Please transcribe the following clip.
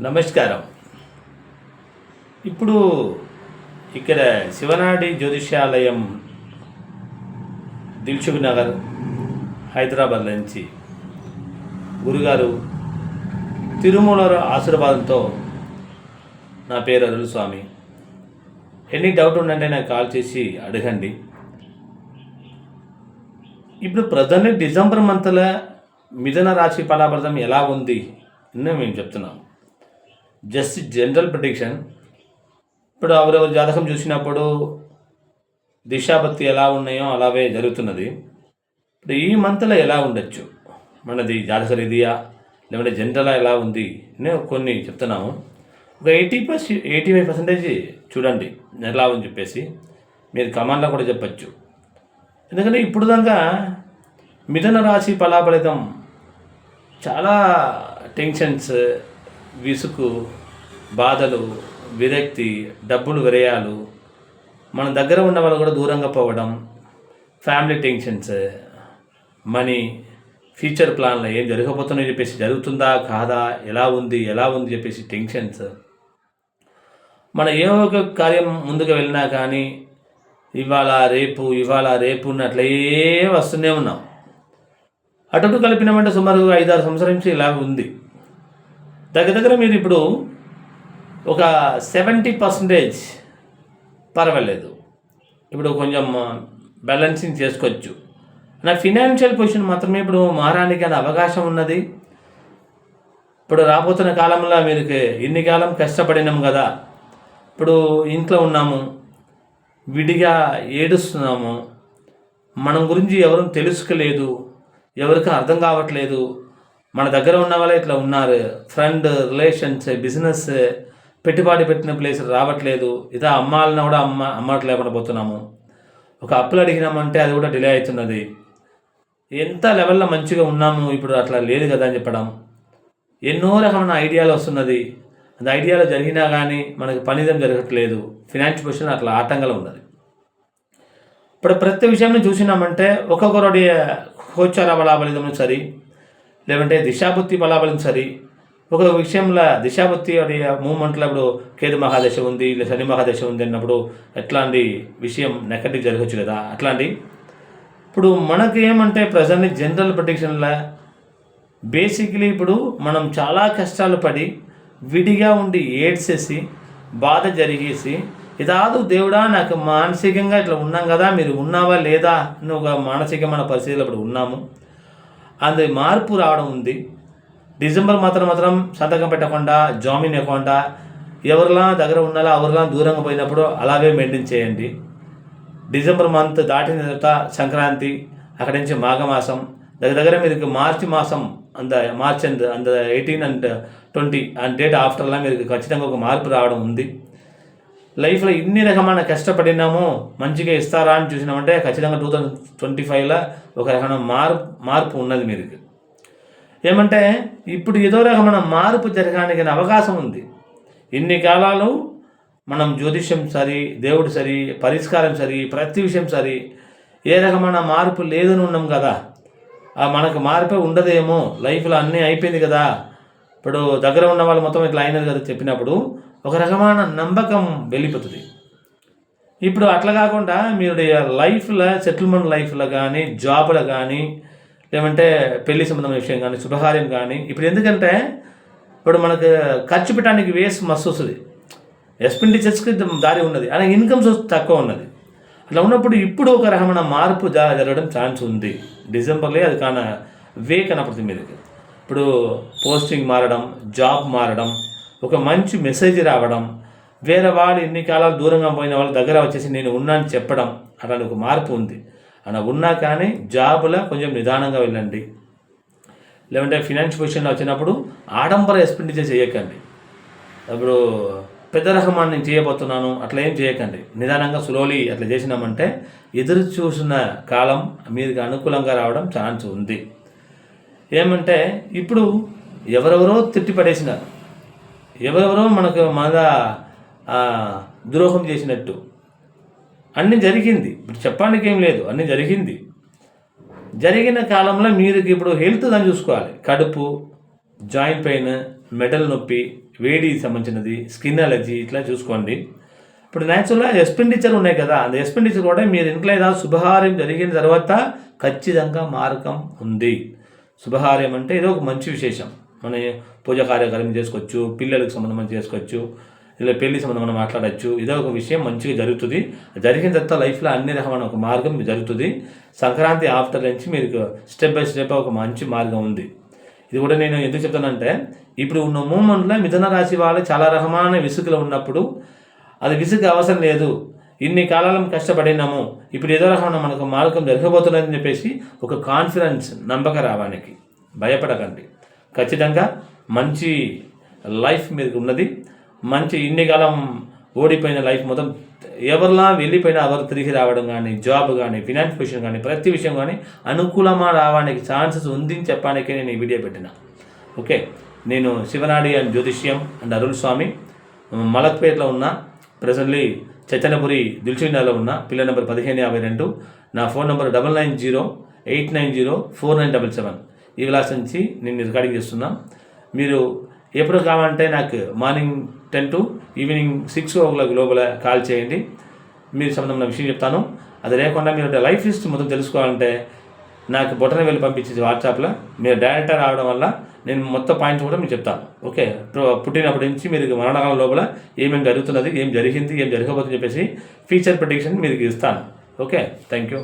నమస్కారం. ఇప్పుడు ఇక్కడ శివనాడి జ్యోతిష్యాలయం దిల్సుఖ్ నగర్ హైదరాబాద్ నుంచి గురుగారు తిరుమల ఆశీర్వాదంతో నా పేరు అరుల్ స్వామి. ఎనీ డౌట్ ఉందంటే నాకు కాల్ చేసి అడగండి. ఇప్పుడు ప్రజెంట్ డిసెంబర్ మంత్లో మిథున రాశి ఫలాఫలం ఎలా ఉంది అని మేము చెప్తున్నాం. Just general prediction. ఇప్పుడు ఎవరెవరు జాతకం చూసినప్పుడు దిశాభక్తి ఎలా ఉన్నాయో అలాగే జరుగుతున్నది. ఇప్పుడు ఈ మంత్లో ఎలా ఉండొచ్చు మనది జాతక రీతియా లేదంటే జనరల్గా ఎలా ఉంది నేను కొన్ని చెప్తున్నాము. ఒక 85% చూడండి ఎలా అని చెప్పేసి మీరు కమాండ్లో కూడా చెప్పచ్చు. ఎందుకంటే ఇప్పుడు దాకా మిథున రాశి ఫలాఫలితం చాలా టెన్షన్స్, విసుగు, బాధలు, విరక్తి, డబ్బులు విరయాలు, మన దగ్గర ఉన్న వాళ్ళు కూడా దూరంగా పోవడం, ఫ్యామిలీ టెన్షన్స్, మనీ, ఫ్యూచర్ ప్లాన్లో ఏం జరగబోతుందని చెప్పేసి జరుగుతుందా కాదా, ఎలా ఉంది చెప్పేసి టెన్షన్స్. మన ఏ ఒక కార్యం ముందుకు వెళ్ళినా కానీ ఇవాళ రేపు అట్లే వస్తూనే ఉన్నాం. అటు కలిపినామంటే సుమారు 5-6 సంవత్సరాల నుంచి ఇలా ఉంది. దగ్గర మీరు ఇప్పుడు ఒక 70% పర్వాలేదు, ఇప్పుడు కొంచెం బ్యాలెన్సింగ్ చేసుకోవచ్చు. నా ఫినాన్షియల్ పొజిషన్ మాత్రమే ఇప్పుడు మారడానికి అనే అవకాశం ఉన్నది. ఇప్పుడు రాబోతున్న కాలంలో మీరు ఇన్ని కాలం కష్టపడినాం కదా, ఇప్పుడు ఇంట్లో ఉన్నాము, విడిగా ఏడుస్తున్నాము, మనం గురించి ఎవరు తెలుసుకోలేదు, ఎవరికి అర్థం కావట్లేదు, మన దగ్గర ఉన్న వాళ్ళే ఇట్లా ఉన్నారు, ఫ్రెండ్, రిలేషన్స్, బిజినెస్, పెట్టుబడి పెట్టిన ప్లేస్ రావట్లేదు, ఇదా అమ్మాలన్నా కూడా అమ్మట్లేకుండా పోతున్నాము, ఒక అప్పులు అడిగినామంటే అది కూడా డిలే అవుతున్నది, ఎంత లెవెల్లో మంచిగా ఉన్నాము ఇప్పుడు అట్లా లేదు కదా అని చెప్పడం, ఎన్నో రకమైన ఐడియాలు వస్తున్నది. అది ఐడియాలో జరిగినా కానీ మనకి పనిదం జరగట్లేదు, ఫినాన్షియల్ పొజిషన్ అట్లా ఆటంకంగా ఉన్నది. ఇప్పుడు ప్రతి విషయాన్ని చూసినామంటే ఒక్కొక్కరుడి గోచార బలాబలితం సరి, లేదంటే దిశాబుద్ధి బలాబలం సరి. ఒక విషయంలో దిశాబుద్ధి మూమెంట్లో ఇప్పుడు కేతు మహాదశ ఉంది, లేదా శని మహాదశ ఉంది అన్నప్పుడు ఎట్లాంటి విషయం నెగటివ్ జరగచ్చు కదా. అట్లాంటి ఇప్పుడు మనకి ఏమంటే ప్రజెంట్ జనరల్ ప్రొటెక్షన్లో బేసిక్లీ ఇప్పుడు మనం చాలా కష్టాలు పడి విడిగా ఉండి ఏడ్చేసి బాధ జరిగేసి ఇదాదు దేవుడా నాకు మానసికంగా ఇట్లా ఉన్నాం కదా, మీరు ఉన్నావా లేదా అని ఒక మానసికమైన పరిస్థితులు ఇప్పుడు ఉన్నాము, అది మార్పు రావడం ఉంది. డిసెంబర్ మాత్రం సంతకం పెట్టకుండా జామీన్ ఇవ్వకుండా ఎవరిలా దగ్గర ఉన్నారో ఎవరిలా దూరంగా పోయినప్పుడు అలాగే మెయింటైన్ చేయండి. డిసెంబర్ మంత్ దాటిన తర్వాత సంక్రాంతి, అక్కడి నుంచి మాఘమాసం, దగ్గర మీరు మార్చి మాసం March and 18 and 20 and date ఆఫ్టర్లా మీరు ఖచ్చితంగా ఒక మార్పు రావడం ఉంది. లైఫ్లో ఇన్ని రకమైన కష్టపడినాము మంచిగా ఇస్తారా అని చూసినామంటే ఖచ్చితంగా 2025లో ఒక రకమైన మార్పు ఉన్నది. మీరు ఏమంటే ఇప్పుడు ఏదో రకమైన మార్పు జరగడానికి అవకాశం ఉంది. ఇన్ని కాలాలు మనం జ్యోతిష్యం సరి, దేవుడు సరి, పరిష్కారం సరి, ప్రతి విషయం సరి, ఏ రకమైన మార్పు లేదని ఉన్నాం కదా. మనకు మార్పే ఉండదేమో, లైఫ్లో అన్నీ అయిపోయింది కదా, ఇప్పుడు దగ్గర ఉన్న వాళ్ళు మొత్తం ఇట్లా అయినది కదా చెప్పినప్పుడు ఒక రకమైన నమ్మకం వెళ్ళిపోతుంది. ఇప్పుడు అట్లా కాకుండా మీరు లైఫ్లో సెటిల్మెంట్ లైఫ్లో కానీ, జాబ్లో కానీ, లేదంటే పెళ్లి సంబంధమైన విషయం కానీ, శుభకార్యం కానీ, ఇప్పుడు ఎందుకంటే ఇప్పుడు మనకు ఖర్చు పెట్టడానికి వేస్ట్ మస్తు వస్తుంది, ఎక్స్పెండిచర్స్కి దారి ఉన్నది, అలాగే ఇన్కమ్ సోర్స్ తక్కువ ఉన్నది. అట్లా ఉన్నప్పుడు ఇప్పుడు ఒక రకమైన మార్పు జరగడం ఛాన్స్ ఉంది. డిసెంబర్లో అది కనపడుతుంది మీదకి. ఇప్పుడు పోస్టింగ్ మారడం, జాబ్ మారడం, ఒక మంచి మెసేజ్ రావడం, వేరే వాళ్ళు ఎన్ని కాలాలు దూరంగా పోయిన వాళ్ళ దగ్గర వచ్చేసి నేను ఉన్నాను చెప్పడం, అలాంటి ఒక మార్పు ఉంది. అలా ఉన్నా కానీ జాబ్లో కొంచెం నిదానంగా వెళ్ళండి. లేదంటే ఫినాన్షియల్ పొజిషన్లో వచ్చినప్పుడు ఆడంబర ఎక్స్పెండిచర్ చేయకండి. ఇప్పుడు పెద్ద రకమాన్ని నేను చేయబోతున్నాను అట్లా ఏం చేయకండి. నిదానంగా స్లోలీ అట్లా చేసినామంటే ఎదురు చూసిన కాలం మీకు అనుకూలంగా రావడం ఛాన్స్ ఉంది. ఏమంటే ఇప్పుడు ఎవరెవరో తిట్టి పడేసినారు, ఎవరెవరో మనకు ద్రోహం చేసినట్టు అన్నీ జరిగింది. ఇప్పుడు చెప్పడానికి ఏం లేదు, అన్నీ జరిగింది. జరిగిన కాలంలో మీరు ఇప్పుడు హెల్త్ దాన్ని చూసుకోవాలి. కడుపు, జాయింట్ పెయిన్, మెడల్ నొప్పి, వేడికి సంబంధించినది, స్కిన్ అలర్జీ ఇట్లా చూసుకోండి. ఇప్పుడు న్యాచురల్గా ఎక్స్పెండిచర్ ఉన్నాయి కదా, అది ఎక్స్పెండిచర్ కూడా మీరు ఇంట్లో ఏదో శుభకార్యం జరిగిన తర్వాత ఖచ్చితంగా మార్గం ఉంది. శుభకార్యం అంటే ఏదో ఒక మంచి విశేషం, మన పూజ కార్యక్రమం చేసుకోవచ్చు, పిల్లలకు సంబంధం చేసుకోవచ్చు, ఇలా పెళ్లి సంబంధం మనం మాట్లాడచ్చు. ఇదో ఒక విషయం మంచిగా జరుగుతుంది. జరిగిన తర్వాత లైఫ్లో అన్ని రకమైన ఒక మార్గం జరుగుతుంది. సంక్రాంతి ఆఫ్టర్ నుంచి మీరు స్టెప్ బై స్టెప్ ఒక మంచి మార్గం ఉంది. ఇది కూడా నేను ఎందుకు చెప్తానంటే, ఇప్పుడు ఉన్న మూమెంట్లో మిథున రాశి వాళ్ళు చాలా రకమైన విసుగులో ఉన్నప్పుడు అది విసుగు అవసరం లేదు. ఇన్ని కాలం కష్టపడినాము, ఇప్పుడు ఏదో రకమైన మనకు మార్గం జరగబోతున్నదని చెప్పేసి ఒక కాన్ఫిడెన్స్, నమ్మకం రావడానికి భయపడకండి. ఖచ్చితంగా మంచి లైఫ్ మీకు ఉన్నది. మంచి ఇన్ని కాలం ఓడిపోయిన లైఫ్ మొత్తం ఎవరిలా వెళ్ళిపోయినా ఎవరు తిరిగి రావడం కానీ, జాబ్ కానీ, ఫినాన్స్ పొజిషన్ కానీ, ప్రతి విషయం కానీ అనుకూలంగా రావడానికి ఛాన్సెస్ ఉంది అని చెప్పడానికే నేను ఈ వీడియో పెట్టిన. ఓకే, నేను శివనాడి అండ్ జ్యోతిష్యం అండ్ అరుణ్ స్వామి, మలక్పేటలో ఉన్న, ప్రెసెంట్లీ చచ్చనపురి దిల్చుండాలో ఉన్న, పిల్ల నెంబర్ 1552. నా ఫోన్ నెంబర్ 9908904977. ఈ విలాసం నుంచి నేను రికార్డింగ్ చేస్తున్నా. మీరు ఎప్పుడు కావాలంటే నాకు మార్నింగ్ 10 to ఈవినింగ్ 6 o'clock లోపల కాల్ చేయండి. మీరు సంబంధమైన విషయం చెప్తాను. అది లేకుండా మీరు లైఫ్ హిస్టరీ మొత్తం తెలుసుకోవాలంటే నాకు బొటన వెళ్ళి పంపించేది వాట్సాప్లో. మీరు డైరెక్టర్ రావడం వల్ల నేను మొత్తం పాయింట్స్ కూడా మీకు చెప్తాను. ఓకే, పుట్టినప్పటి నుంచి మీరు మరణకాలం లోపల ఏమేమి జరుగుతున్నది, ఏం జరిగింది, ఏం జరగబోతుందని చెప్పేసి ఫ్యూచర్ ప్రెడిక్షన్ మీకు ఇస్తాను. Okay, thank you.